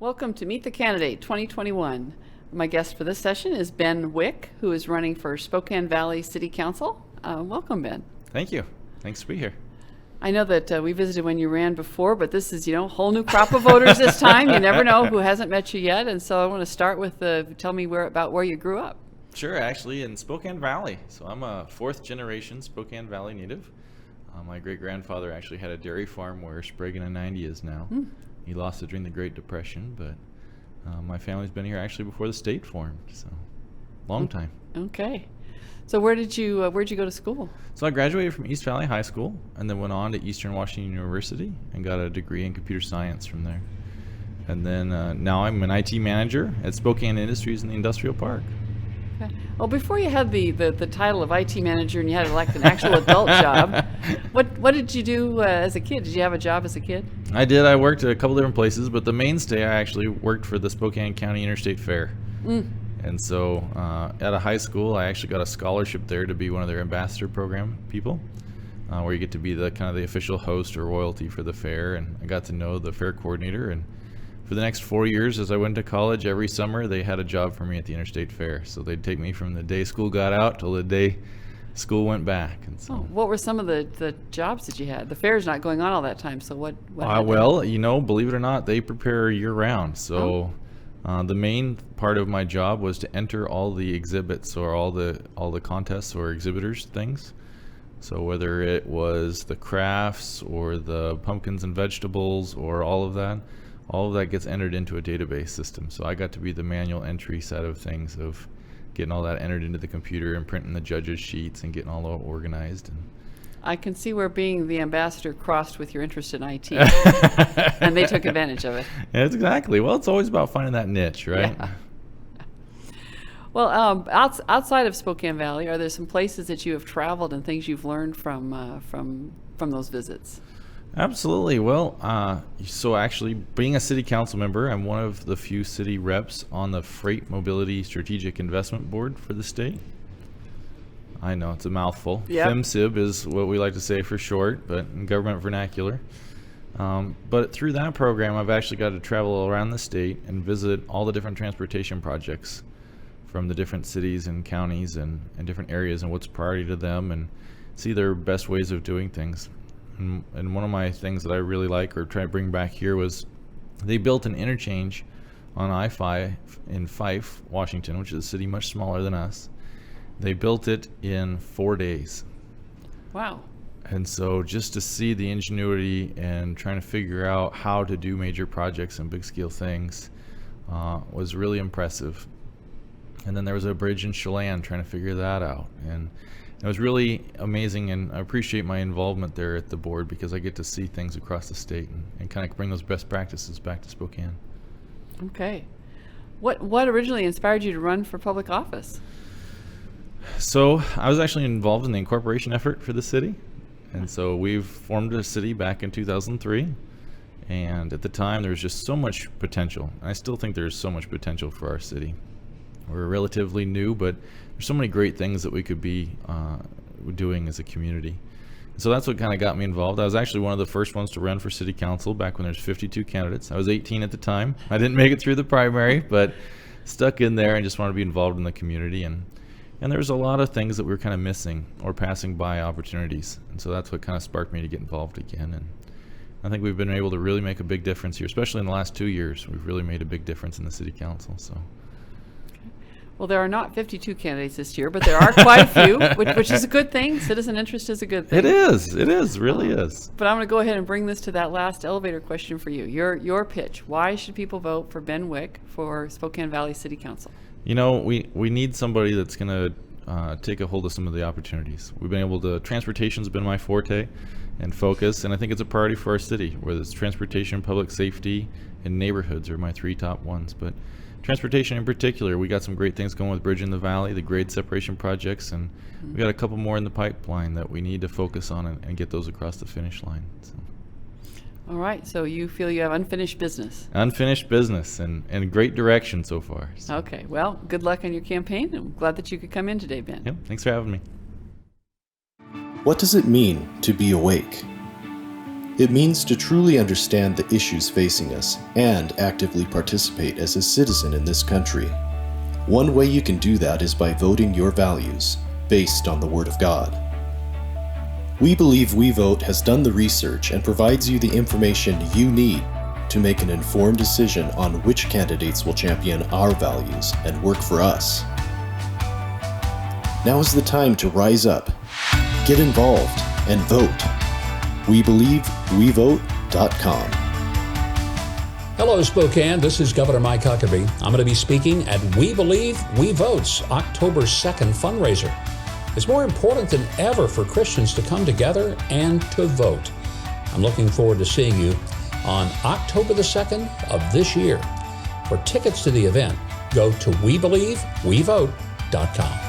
Welcome to Meet the Candidate 2021. My guest for this session is Ben Wick, who is running for Spokane Valley City Council. Welcome, Ben. Thank you. Thanks to be here. I know that we visited when you ran before, but this is, a whole new crop of voters this time. You never know who hasn't met you yet. And so I want to start with tell me about where you grew up. Sure, actually in Spokane Valley. So I'm a fourth generation Spokane Valley native. My great-grandfather actually had a dairy farm where Sprague and 90 is now. He lost it during the Great Depression, but my family's been here actually before the state formed, so long time. Okay. So where'd you go to school? So I graduated from East Valley High School and then went on to Eastern Washington University and got a degree in computer science from there. And then now I'm an IT manager at Spokane Industries in the Industrial Park. Okay. Well, before you had the title of IT manager and you had like an actual adult job, what did you do as a kid? Did you have a job as a kid? I did. I worked at a couple different places, but the mainstay I actually worked for the Spokane County Interstate Fair. And so at a high school, I actually got a scholarship there to be one of their ambassador program people, where you get to be the kind of the official host or royalty for the fair. And I got to know the fair coordinator. And for the next 4 years, as I went to college, every summer they had a job for me at the Interstate Fair. So they'd take me from the day school got out till the day school went back. And so, what were some of the jobs that you had? The fair's not going on all that time, so what well, believe it or not, they prepare year-round. So the main part of my job was to enter all the exhibits or all the contests or exhibitors things. So whether it was the crafts or the pumpkins and vegetables or all of that gets entered into a database system. So I got to be the manual entry set of things, of getting all that entered into the computer and printing the judges' sheets and getting all that organized. And I can see where being the ambassador crossed with your interest in IT, and they took advantage of it. Yeah, exactly. Well, it's always about finding that niche, right? Yeah. Well, outside of Spokane Valley, are there some places that you have traveled and things you've learned from those visits? Absolutely. Well, so actually being a city council member, I'm one of the few city reps on the Freight Mobility Strategic Investment Board for the state. I know it's a mouthful. Yep. FMCIB is what we like to say for short, but in government vernacular. But through that program, I've actually got to travel around the state and visit all the different transportation projects from the different cities and counties and different areas and what's priority to them, and see their best ways of doing things. And one of my things that I really like or try to bring back here was they built an interchange on I-5 in Fife, Washington, which is a city much smaller than us. They built it in 4 days. Wow. And so just to see the ingenuity and trying to figure out how to do major projects and big scale things was really impressive. And then there was a bridge in Chelan, trying to figure that out. And it was really amazing, and I appreciate my involvement there at the board because I get to see things across the state and kind of bring those best practices back to Spokane. Okay. What originally inspired you to run for public office? So I was actually involved in the incorporation effort for the city. And so we've formed a city back in 2003. And at the time, there was just so much potential. And I still think there's so much potential for our city. We're relatively new, but there's so many great things that we could be doing as a community. So that's what kind of got me involved. I was actually one of the first ones to run for city council back when there's 52 candidates. I was 18 at the time. I didn't make it through the primary, but stuck in there and just wanted to be involved in the community. And there was a lot of things that we were kind of missing or passing by opportunities. And so that's what kind of sparked me to get involved again. And I think we've been able to really make a big difference here, especially in the last 2 years. We've really made a big difference in the city council. So. Well, there are not 52 candidates this year, but there are quite a few, which is a good thing. Citizen interest is a good thing. It is, really is. But I'm going to go ahead and bring this to that last elevator question for you. Your pitch. Why should people vote for Ben Wick for Spokane Valley City Council? We need somebody that's going to take a hold of some of the opportunities. We've been able to, transportation's been my forte and focus, and I think it's a priority for our city, whether it's transportation, public safety, and neighborhoods are my three top ones. But transportation in particular, we got some great things going with Bridge in the Valley, the grade separation projects, and we got a couple more in the pipeline that we need to focus on and get those across the finish line. So. All right, so you feel you have unfinished business. Unfinished business and great direction so far. So. Okay, well, good luck on your campaign. I'm glad that you could come in today, Ben. Yep, thanks for having me. What does it mean to be awake? It means to truly understand the issues facing us and actively participate as a citizen in this country. One way you can do that is by voting your values, based on the Word of God. We believe We Vote has done the research and provides you the information you need to make an informed decision on which candidates will champion our values and work for us. Now is the time to rise up, get involved, and vote. WeBelieveWeVote.com. Hello, Spokane. This is Governor Mike Huckabee. I'm going to be speaking at We Believe, We Vote's October 2nd fundraiser. It's more important than ever for Christians to come together and to vote. I'm looking forward to seeing you on October the 2nd of this year. For tickets to the event, go to WeBelieveWeVote.com.